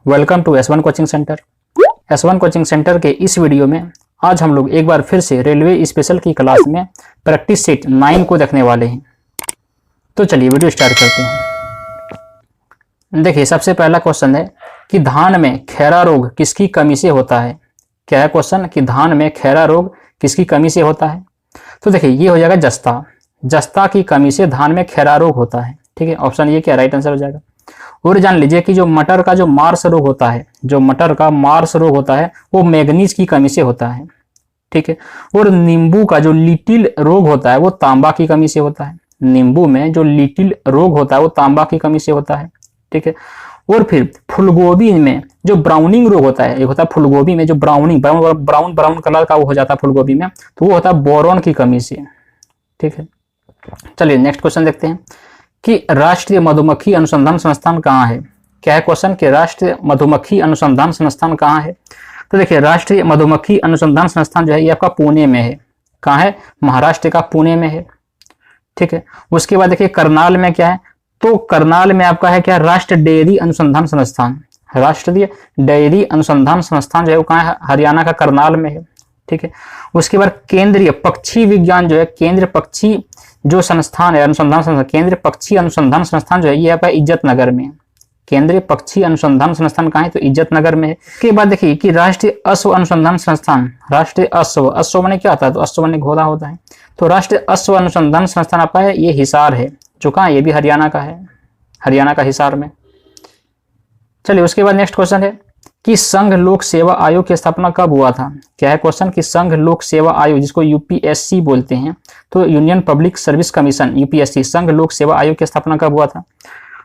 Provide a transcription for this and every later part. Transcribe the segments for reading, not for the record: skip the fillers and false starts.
Welcome to S1 coaching centre. S1 coaching centre के इस video में आज हम लोग एक बार फिर से रेलवे स्पेशल की क्लास में प्रैक्टिस सेट 9 को देखने वाले हैं। तो चलिए वीडियो स्टार्ट करते हैं। देखिए, सबसे पहला क्वेश्चन है कि धान में खैरा रोग किसकी कमी से होता है। क्या है क्वेश्चन कि धान में खैरा रोग किसकी कमी से होता है। तो देखिए, ये हो जाएगा जस्ता की कमी से धान में खैरा रोग होता है। ठीक है, ऑप्शन ये क्या राइट आंसर हो जाएगा। और जान लीजिए कि जो मटर का जो मार्स रोग होता है, जो मटर का मार्स रोग होता है वो मैग्नीज की कमी से होता है। ठीक है, और नींबू का जो लिटिल रोग होता है वो तांबा की कमी से होता है। नींबू में जो लिटिल रोग होता है वो तांबा की कमी से होता है। ठीक है, और फिर फूलगोभी में जो ब्राउनिंग रोग होता है, एक होता है फूलगोभी में जो ब्राउनिंग ब्राउन कलर का वो हो जाता है फूलगोभी में, तो वो होता है बोरॉन की कमी से। ठीक है, चलिए नेक्स्ट क्वेश्चन देखते हैं कि राष्ट्रीय मधुमक्खी अनुसंधान संस्थान कहाँ है। क्या है क्वेश्चन कि राष्ट्रीय मधुमक्खी अनुसंधान संस्थान कहाँ है। तो देखिए, राष्ट्रीय मधुमक्खी अनुसंधान संस्थान जो है ये आपका पुणे में है। कहाँ है? महाराष्ट्र का पुणे में है। ठीक है, उसके बाद देखिए करनाल में क्या है, तो करनाल में आपका है क्या, राष्ट्रीय डेयरी अनुसंधान संस्थान। राष्ट्रीय डेयरी अनुसंधान संस्थान जो है वो कहाँ है, हरियाणा का करनाल में है। ठीक है, उसके बाद केंद्रीय पक्षी विज्ञान जो है, केंद्रीय पक्षी जो संस्थान है अनुसंधान संस्थान, केंद्रीय पक्षी अनुसंधान संस्थान जो है ये आपका इज्जत नगर में है। केंद्रीय पक्षी अनुसंधान संस्थान कहाँ है, तो इज्जत नगर में है। के बाद देखिए कि राष्ट्रीय अश्व अनुसंधान संस्थान, राष्ट्रीय अश्व मैंने क्या होता है, तो अश्व मैंने घोड़ा होता है, तो राष्ट्रीय अश्व अनुसंधान संस्थान आपका है ये हिसार है, जो कहाँ ये भी हरियाणा का है, हरियाणा का हिसार में। चलिए उसके बाद नेक्स्ट क्वेश्चन है कि संघ लोक सेवा आयोग की स्थापना कब हुआ था। क्या है क्वेश्चन कि संघ लोक सेवा आयोग जिसको यूपीएससी बोलते हैं, तो union public service commission UPSC, संघ लोक सेवा आयोग की स्थापना कब हुआ था।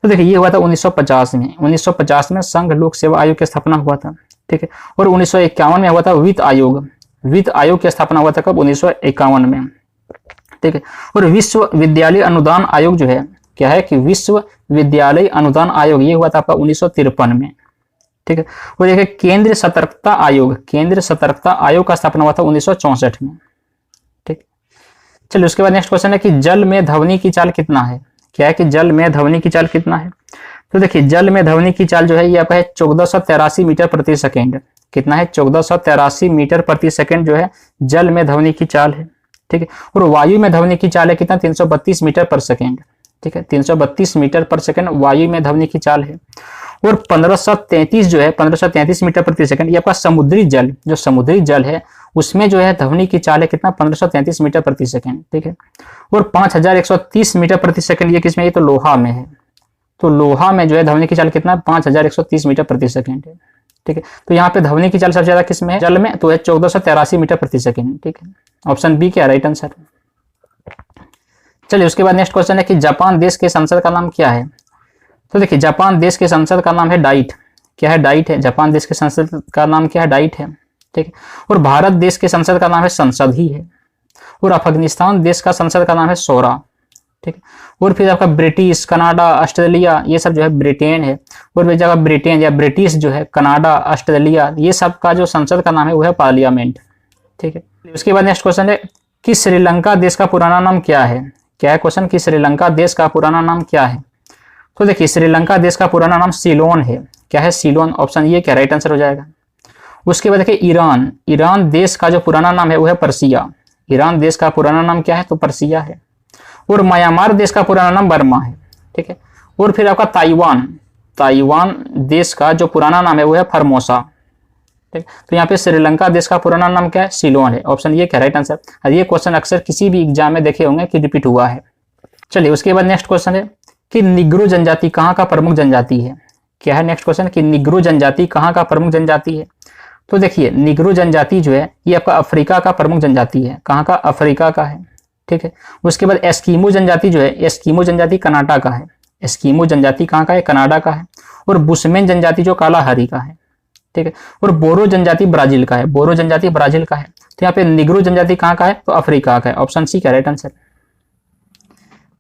तो देखिए ये हुआ था 1950 में। 1950 में संघ लोक सेवा आयोग की स्थापना हुआ था। ठीक है, और 1951 में हुआ था वित्त आयोग। वित्त आयोग की स्थापना हुआ था कब, 1951 में। ठीक है, और विश्व विद्यालय अनुदान आयोग जो है, क्या है कि विश्व विद्यालय अनुदान आयोग ये हुआ था आपका 1953 में। ठीक है, और देखिए केंद्रीय सतर्कता आयोग, केंद्रीय सतर्कता आयोग का स्थापना हुआ था 1964 में। ठीक, चलिए उसके बाद नेक्स्ट क्वेश्चन है कि जल में ध्वनि की चाल कितना है। क्या है कि जल में ध्वनि की चाल कितना है। तो देखिए जल में ध्वनि की चाल जो है ये आपका है 1483 मीटर प्रति सेकेंड। कितना है, 1483 मीटर प्रति सेकेंड जो है जल में ध्वनि की चाल है। ठीक है, और वायु में ध्वनि की चाल है कितना, 332 मीटर पर सेकेंड। ठीक है, 332 मीटर पर सेकेंड वायु में ध्वनि की चाल है। और 1533 जो है, 1533 मीटर प्रति सेकंड ये आपका समुद्री जल, जो समुद्री जल है उसमें जो है ध्वनि की चाल है कितना, 1533 मीटर प्रति सेकंड। ठीक है, और 5130 मीटर प्रति सेकंड ये किसमें, ये तो लोहा में है। तो लोहा में जो है ध्वनि की चाल कितना, 5130 मीटर प्रति सेकंड है। ठीक है, तो यहाँ पे ध्वनि की चाल सबसे ज्यादा किसमें है, जल में, तो है 1483 मीटर प्रति सेकंड। ठीक है, ऑप्शन बी क्या राइट आंसर। चलिए उसके बाद नेक्स्ट क्वेश्चन है कि जापान देश के संसद का नाम क्या है। तो देखिए जापान देश के संसद का नाम है डाइट। क्या है, डाइट है। जापान देश के संसद का नाम क्या है, डाइट है। ठीक है, और भारत देश के संसद का नाम है संसद ही है। और अफगानिस्तान देश का संसद का नाम है शोरा। ठीक है, और फिर आपका ब्रिटिश, कनाडा, ऑस्ट्रेलिया ये सब जो है ब्रिटेन है। और फिर जगह ब्रिटेन या ब्रिटिश जो है, कनाडा, ऑस्ट्रेलिया ये सब का जो संसद का नाम है वो है पार्लियामेंट। ठीक है, उसके बाद नेक्स्ट क्वेश्चन है कि श्रीलंका देश का पुराना नाम क्या है। क्या है क्वेश्चन कि श्रीलंका देश का पुराना नाम क्या है। तो देखिए श्रीलंका देश का पुराना नाम सीलोन है। क्या है, सीलोन, ऑप्शन ये क्या राइट आंसर हो जाएगा। उसके बाद देखिए ईरान, ईरान देश का जो पुराना नाम है वो है पर्सिया। ईरान देश का पुराना नाम क्या है, तो पर्सिया है। और म्यांमार देश का पुराना नाम बर्मा है। ठीक है, और फिर आपका ताइवान, ताइवान देश का जो पुराना नाम है वो है फॉर्मोसा। ठीक, तो यहाँ पे श्रीलंका देश का पुराना नाम क्या है, सीलोन है। ऑप्शन ये क्या राइट आंसर। और ये क्वेश्चन अक्सर किसी भी एग्जाम में देखे होंगे कि रिपीट हुआ है। चलिए उसके बाद नेक्स्ट क्वेश्चन है कि निग्रो जनजाति कहाँ का प्रमुख जनजाति है। क्या है नेक्स्ट क्वेश्चन कि निग्रो जनजाति कहाँ का प्रमुख जनजाति है। तो देखिए निग्रो जनजाति जो है ये आपका अफ्रीका का प्रमुख जनजाति है। कहाँ का, अफ्रीका का है। ठीक है, उसके बाद एस्कीमो जनजाति जो है, एस्कीमो जनजाति कनाडा का है। एस्कीमो जनजाति कहाँ का है, कनाडा का है। और बुशमैन जनजाति जो कालाहारी का है। ठीक है, और बोरो जनजाति ब्राजील का है। बोरो जनजाति ब्राजील का है। तो यहाँ पे निग्रो जनजाति कहाँ का है, तो अफ्रीका का है। ऑप्शन सी का राइट आंसर।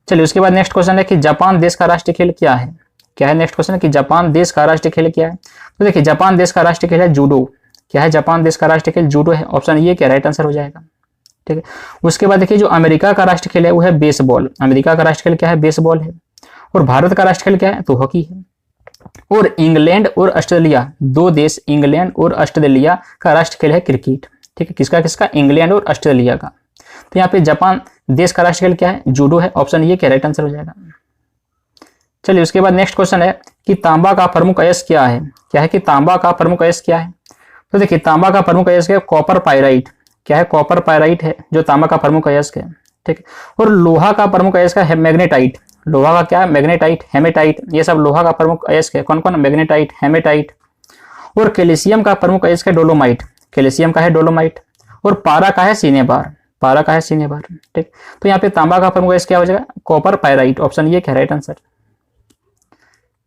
चलिए उसके बाद नेक्स्ट क्वेश्चन है कि जापान देश का राष्ट्रीय खेल क्या है। क्या है नेक्स्ट क्वेश्चन है कि जापान देश का राष्ट्रीय खेल क्या है। तो देखिए जापान देश का राष्ट्रीय खेल है जूडो। क्या है, जापान देश का राष्ट्रीय खेल जूडो है। ऑप्शन ये क्या राइट आंसर हो जाएगा। ठीक है, उसके बाद देखिए जो अमेरिका का राष्ट्रीय खेल है वो है बेसबॉल। अमेरिका का राष्ट्रीय खेल क्या है, बेसबॉल है। और भारत का राष्ट्रीय खेल क्या है, तो हॉकी है। और इंग्लैंड और ऑस्ट्रेलिया, दो देश इंग्लैंड और ऑस्ट्रेलिया का राष्ट्र खेल है क्रिकेट। ठीक है, किसका किसका? इंग्लैंड और ऑस्ट्रेलिया का। तो यहाँ पे जापान देश का राष्ट्र खेल क्या है? जूडो है। ऑप्शन ये राइट आंसर हो जाएगा। चलिए उसके बाद नेक्स्ट क्वेश्चन है कि तांबा का प्रमुख अयस्क क्या है? क्या है कि तांबा का प्रमुख अयस्क क्या है? तो देखिए तांबा का प्रमुख अयस्क है कॉपर पायराइट। क्या है? कॉपर पायराइट है जो तांबा का प्रमुख अयस्क है। ठीक है, और लोहा का प्रमुख अयस्क है मैग्नेटाइट। लोहा का क्या है? मैग्नेटाइट, हेमेटाइट, ये सब लोहा का प्रमुख अयस्क है। कौन कौन? Magnetite, haematite. और कैल्शियम का प्रमुख अयस्क है डोलोमाइट। कैल्शियम का है डोलोमाइट। और पारा का है सिनेबार। पारा का है सिनेबार। ठीक, तो यहाँ पे तांबा का प्रमुख अयस्क क्या हो जाएगा? Copper pyrite. ऑप्शन ये है राइट आंसर।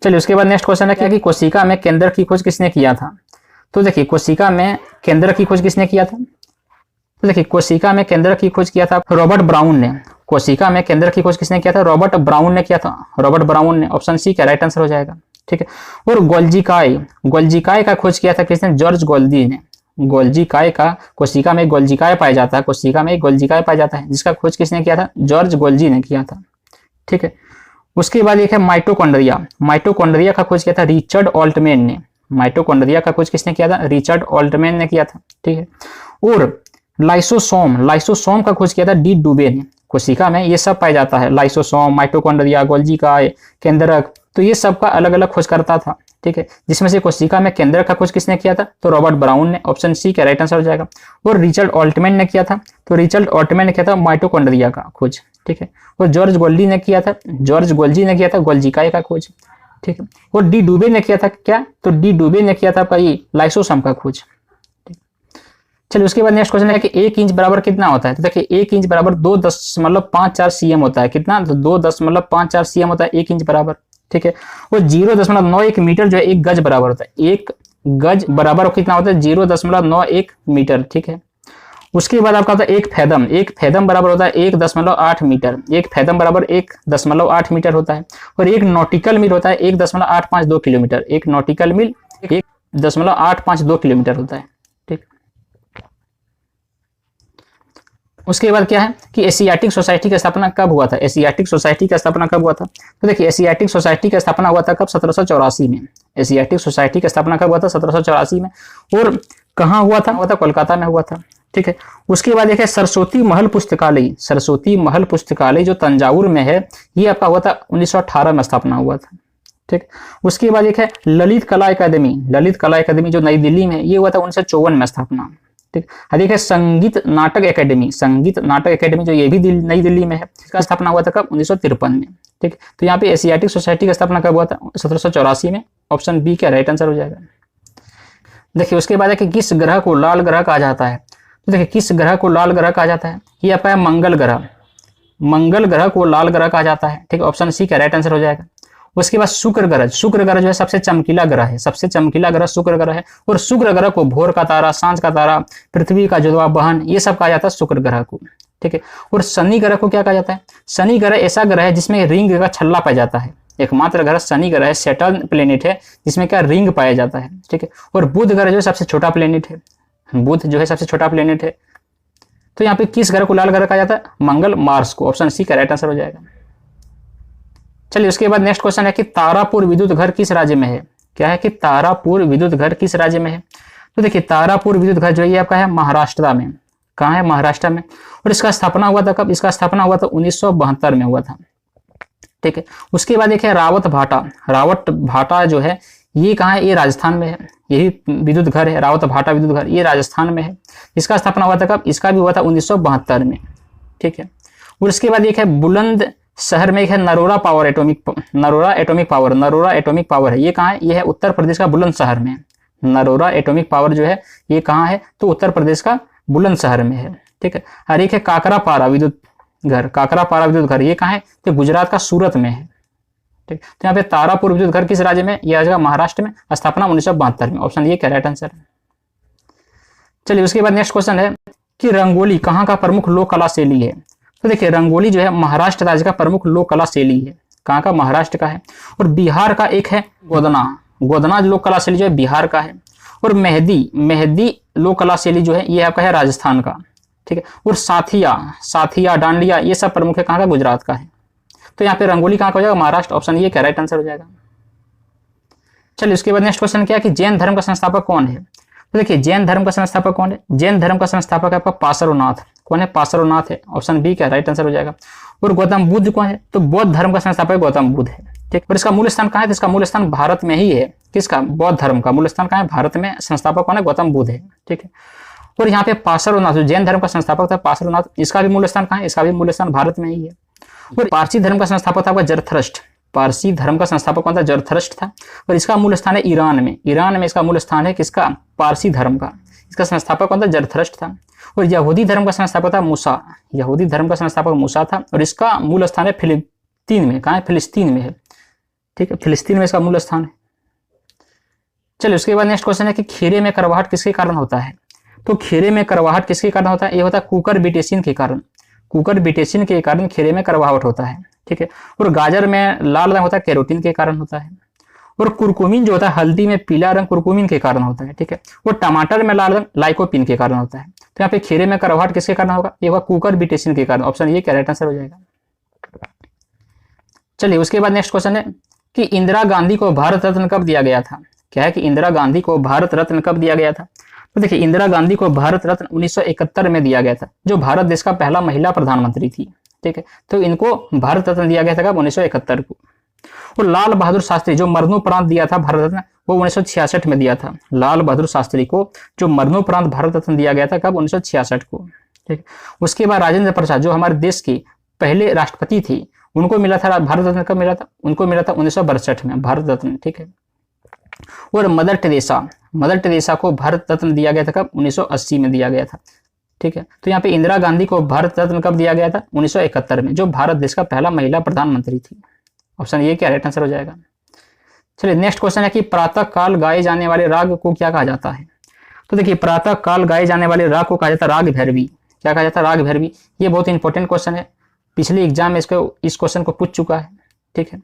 चलिए उसके बाद नेक्स्ट क्वेश्चन है क्या कि कोशिका में केंद्र की खोज किसने किया था? तो देखिए कोशिका में केंद्र की खोज किसने किया था? तो देखिए कोशिका में केंद्र की खोज किया था रॉबर्ट ब्राउन ने। कोशिका में केंद्र की खोज किसने किया था? रॉबर्ट ब्राउन ने किया था। रॉबर्ट ब्राउन ने। ऑप्शन सी का राइट आंसर हो जाएगा। ठीक है, और गोल्जिकाय, गोल्जिकाय का खोज किया था किसने? जॉर्ज गोल्दी ने। गोल्जिकाय का, कोशिका में गोल्जिकाय पाया जाता है, कोशिका में गोल्जिकाय पाया जाता है, जिसका खोज किसने किया था? जॉर्ज गोल्जी ने किया था। ठीक है, उसके बाद एक है माइटोकॉन्ड्रिया। माइटोकॉन्ड्रिया का खोज किया था रिचर्ड ऑल्टमैन ने। माइटोकॉन्ड्रिया का खोज किसने किया था? रिचर्ड ऑल्टमैन ने किया था। ठीक है, और लाइसोसोम, लाइसोसोम का खोज किया था डी डुबे ने। कोशिका में ये सब पाया जाता है, लाइसोसोम, माइटोकॉन्ड्रिया, गोल्जिकाय, केंद्रक, तो ये सब का अलग अलग खोज करता था। ठीक है, जिसमें से कोशिका में केंद्रक का खोज किसने किया था? तो रॉबर्ट ब्राउन ने। ऑप्शन सी का राइट आंसर हो जाएगा। और रिचर्ड ऑल्टमैन ने किया था, तो रिचर्ड ऑल्टमैन ने किया था माइटोकॉन्ड्रिया का खोज। ठीक है, और जॉर्ज गोल्डी ने किया था, जॉर्ज गोल्जी ने किया था गोल्जिकाय का खोज। ठीक है, और डी डुबे ने किया था क्या? तो डी डुबे ने किया था भाई लाइसोसोम का खोज। चलिए उसके बाद नेक्स्ट क्वेश्चन है कि 1 इंच बराबर कितना होता है? तो देखिए 1 इंच बराबर 2.54 cm होता है। कितना? तो 2.54 cm होता है 1 इंच बराबर। ठीक है, और 0.91 मीटर जो है 1 गज बराबर होता है। 1 गज बराबर कितना होता है? 0.91 मीटर। ठीक है, उसके बाद आपका होता है 1 फैदम। 1 फैदम बराबर होता है 1.8 मीटर। 1 फैदम बराबर 1.8 मीटर होता है। और 1 नॉटिकल मील होता है 1.852 किलोमीटर। 1 नॉटिकल मील 1.852 किलोमीटर होता है। ठीक, उसके बाद क्या है कि एशियाटिक सोसाइटी की स्थापना कब हुआ था? एशियाटिक सोसाइटी की स्थापना कब हुआ था? तो देखिए एशियाटिक सोसाइटी की स्थापना हुआ था कब? 1784 में। एशियाटिक सोसाइटी की स्थापना कब हुआ था? 1784 में। और कहाँ हुआ था? हुआ था कोलकाता में हुआ था। ठीक है, उसके बाद देखिए सरस्वती महल पुस्तकालय। सरस्वती महल पुस्तकालय जो तंजावुर में है, ये आपका हुआ था 1918 में स्थापना हुआ था। ठीक, उसके बाद एक है ललित कला अकादमी। ललित कला अकादमी जो नई दिल्ली में, ये हुआ था 1954 में स्थापना। ठीक, देखिए संगीत नाटक एकेडमी। संगीत नाटक एकेडमी जो ये भी नई दिल्ली में है, इसका स्थापना हुआ था कब? 1953 में। ठीक, तो यहाँ पे एशियाटिक सोसाइटी का स्थापना कब हुआ था? 1784 में। ऑप्शन बी का राइट आंसर हो जाएगा। देखिए उसके बाद है कि किस ग्रह को लाल ग्रह कहा जाता है? तो देखिए किस ग्रह को लाल ग्रह कहा जाता है? ये आपका है मंगल ग्रह। मंगल ग्रह को लाल ग्रह कहा जाता है। ठीक, ऑप्शन सी का राइट आंसर हो जाएगा। उसके बाद शुक्र ग्रह। शुक्र ग्रह जो है सबसे चमकीला ग्रह है। सबसे चमकीला ग्रह शुक्र ग्रह है। और शुक्र ग्रह को भोर का तारा, सांझ का तारा, पृथ्वी का जुड़वा बहन, ये सब कहा जाता है शुक्र ग्रह को। ठीक है, और शनि ग्रह को क्या कहा जाता है? शनि ग्रह ऐसा ग्रह है जिसमें रिंग का छल्ला पाया जाता है। एकमात्र ग्रह शनि ग्रह है, सैटर्न प्लेनेट है, जिसमें क्या रिंग पाया जाता है। ठीक है, और बुध ग्रह जो है सबसे छोटा प्लेनेट है। बुध जो है सबसे छोटा प्लेनेट है। तो यहाँ पे किस ग्रह को लाल ग्रह कहा जाता है? मंगल, मार्स को। ऑप्शन सी का राइट आंसर हो जाएगा। चलिए उसके बाद नेक्स्ट क्वेश्चन है कि तारापुर विद्युत घर किस राज्य में है? क्या है कि तारापुर विद्युत घर किस राज्य में है? तो देखिए तारापुर विद्युत घर जो है ये आपका है महाराष्ट्र में। कहाँ है? महाराष्ट्र में। और इसका स्थापना हुआ था कब? इसका स्थापना हुआ था 1972 में हुआ था। ठीक है, उसके बाद देखिए रावत भाटा। रावत भाटा जो है ये कहाँ है? ये राजस्थान में है। यही विद्युत घर है, रावत भाटा विद्युत घर, ये राजस्थान में है। इसका स्थापना हुआ था कब? इसका भी हुआ था 1972 में। ठीक है, और इसके बाद एक है बुलंद शहर में एक है Narora power atomic, Narora atomic power. Narora atomic power है, ये कहाँ है? ये है उत्तर प्रदेश का बुलंद शहर में। नरोरा एटॉमिक पावर जो है ये कहाँ है? तो उत्तर प्रदेश का बुलंद शहर में है। ठीक है, और एक है काकरापारा विद्युत घर। काकरापारा विद्युत घर ये कहाँ है? तो गुजरात का सूरत में है। ठीक, तो यहाँ पे तारापुर विद्युत घर किस राज्य में? यह आ महाराष्ट्र में। स्थापना 1972 में। ऑप्शन ये क्या राइट आंसर है। चलिए उसके बाद नेक्स्ट क्वेश्चन है कि रंगोली कहाँ का प्रमुख लोक कला शैली है? तो देखिए रंगोली जो है महाराष्ट्र राज्य का प्रमुख लोक कला शैली है। कहाँ का? महाराष्ट्र का है। और बिहार का एक है गोदना। गोदना लोक कला शैली जो है बिहार का है। और मेहंदी, मेहंदी लोक कला शैली जो है ये आपका है राजस्थान का। ठीक है, और साथिया, साथिया, डांडिया, ये सब प्रमुख है कहाँ का? गुजरात का है। तो यहाँ पे रंगोली कहाँ का हो जाएगा? महाराष्ट्र। ऑप्शन ये क्या राइट आंसर हो जाएगा। चलिए उसके बाद नेक्स्ट क्वेश्चन क्या है कि जैन धर्म का संस्थापक कौन है। तो देखिए जैन धर्म का संस्थापक कौन है, जैन धर्म का संस्थापक है आपका पार्श्वनाथ। कौन है, पार्श्वनाथ है, ऑप्शन बी क्या राइट आंसर हो जाएगा। और गौतम बुद्ध कौन है, तो बौद्ध धर्म का संस्थापक गौतम बुद्ध है, ठीक। और इसका मूल स्थान कहाँ है, तो इसका मूल स्थान भारत में ही है। किसका, बौद्ध धर्म का मूल स्थान कहाँ है, भारत में। संस्थापक कौन है, गौतम बुद्ध है, ठीक है। और यहाँ पे पार्श्वनाथ जो जैन धर्म का संस्थापक था पार्श्वनाथ, इसका भी मूल स्थान कहाँ है, इसका भी मूल स्थान भारत में ही है। और पारसी धर्म का संस्थापक था आपका जरथ्रस्ट। पारसी धर्म का संस्थापक कौन था, जरथ्रस्ट था। और इसका मूल स्थान है ईरान में। ईरान में इसका मूल स्थान है किसका, पारसी धर्म का। इसका संस्थापक कौन था, जरथ्रस्ट था। और यहूदी धर्म का संस्थापक था मूसा। यहूदी धर्म का संस्थापक मूसा था। और इसका मूल स्थान है फिलिस्तीन में। कहाँ है, फिलिस्तीन में है, ठीक है, फिलिस्तीन में इसका मूल स्थान है। चलिए उसके बाद नेक्स्ट क्वेश्चन है कि खीरे में करवाहट किसके कारण होता है। तो खीरे में करवाहट किसके कारण होता है, ये होता है कुकुरबिटेसिन के कारण। कुकुरबिटेसिन के कारण खीरे में करवाहट होता है, ठीक है। और गाजर में लाल रंग होता है, कैरोटीन के कारण होता है। और कुरकुमिन जो होता है, हल्दी में पीला रंग कुरकुमिन के कारण होता है, ठीक है। और टमाटर में लाल रंग लाइकोपिन के कारण होता है। तो यहाँ पे खीरे में करवाहट किसके कारण होगा, ये होगा कुकुरबिटेसिन के कारण। ऑप्शन ये राइट आंसर हो जाएगा। चलिए उसके बाद नेक्स्ट क्वेश्चन है कि इंदिरा गांधी को भारत रत्न कब दिया गया था। क्या है कि इंदिरा गांधी को भारत रत्न कब दिया गया था। तो देखिए इंदिरा गांधी को भारत रत्न 1971 में दिया गया था, जो भारत देश का पहला महिला प्रधानमंत्री थी, ठीक है। तो इनको भारत रत्न दिया गया था कब, 1971 को। और लाल बहादुर शास्त्री जो मरणोपरांत दिया था भारत रत्न, वो 1966 में दिया था। लाल बहादुर शास्त्री को जो मरणोपरांत भारत रत्न दिया गया था कब, 1966 को, ठीक। उसके बाद राजेंद्र प्रसाद जो हमारे देश के पहले राष्ट्रपति थे, उनको मिला था भारत रत्न कब मिला था, उनको मिला था 1962 में भारत रत्न, ठीक है। और मदर टेरेसा को भारत रत्न दिया गया था कब, 1980 में दिया गया था, ठीक है। तो यहाँ पे इंदिरा गांधी को भारत रत्न कब दिया गया था, 1971 में, जो भारत देश का पहला महिला प्रधानमंत्री थी। ऑप्शन ये क्या राइट आंसर हो जाएगा। चलिए नेक्स्ट क्वेश्चन है कि प्रातः काल गाए जाने वाले राग को क्या कहा जाता है। तो देखिए प्रातः काल गाए जाने वाले राग को कहा जाता है राग भैरवी। क्या कहा जाता है, राग भैरवी। ये बहुत इंपॉर्टेंट क्वेश्चन है, पिछले एग्जाम में इस क्वेश्चन को पूछ चुका है, ठीक है।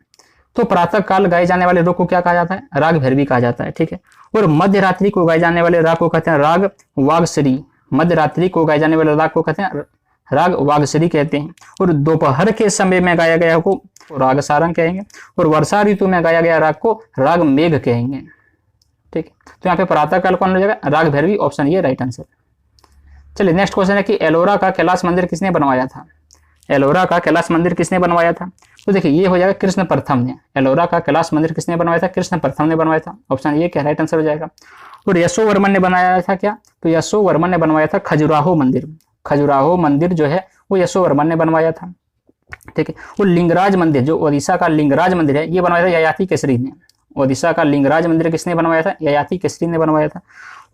तो प्रातः काल गाए जाने वाले राग को क्या कहा जाता है, राग भैरवी कहा जाता है, ठीक है। और मध्य रात्रि को गाए जाने वाले राग को कहते हैं राग वागश्री। मध्य रात्रि को गाए जाने वाले राग को कहते हैं राग वागश्री कहते हैं। और दोपहर के समय में गाया गया को राग सारंग कहेंगे। और वर्षा ऋतु में गाया गया राग को राग मेघ कहेंगे, ठीक है। तो यहाँ पे प्रातः काल कौन हो जाएगा, राग भैरवी। ऑप्शन ये राइट आंसर। चलिए नेक्स्ट क्वेश्चन है कि एलोरा का कैलाश मंदिर किसने बनवाया था। एलोरा का कैलाश मंदिर किसने बनवाया था। तो देखिए ये हो जाएगा कृष्ण प्रथम ने। एलोरा का कैलाश मंदिर किसने बनवाया था, कृष्ण प्रथम ने बनवाया था। ऑप्शन ये क्या राइट आंसर हो जाएगा। और यशोवर्मन ने बनाया था क्या, तो यशोवर्मन ने बनवाया था खजुराहो मंदिर। खजुराहो मंदिर जो है वो यशोवर्मन ने बनवाया था, ठीक है। और लिंगराज मंदिर जो ओडिशा का लिंगराज मंदिर है, ये बनवाया था ययाति केसरी ने। ओडिशा का लिंगराज मंदिर किसने बनवाया था, ययाति केसरी ने बनवाया था।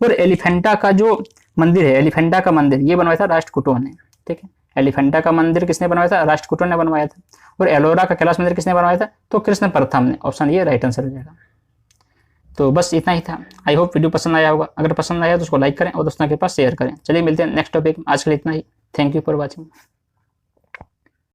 और एलिफेंटा का जो मंदिर है, एलिफेंटा का मंदिर, ये बनवाया था राष्ट्रकूटों ने, ठीक है। एलिफेंटा का मंदिर किसने बनवाया था, राष्ट्रकूटों ने बनवाया था। और एलोरा का कैलाश मंदिर किसने बनवाया था, तो कृष्ण प्रथम ने। ऑप्शन ये राइट आंसर हो जाएगा। तो बस इतना ही था। आई होप वीडियो पसंद आया होगा। अगर पसंद आया तो उसको लाइक करें और दोस्तों के पास शेयर करें। चलिए मिलते हैं नेक्स्ट टॉपिक। आज के लिए इतना ही। Thank you for watching.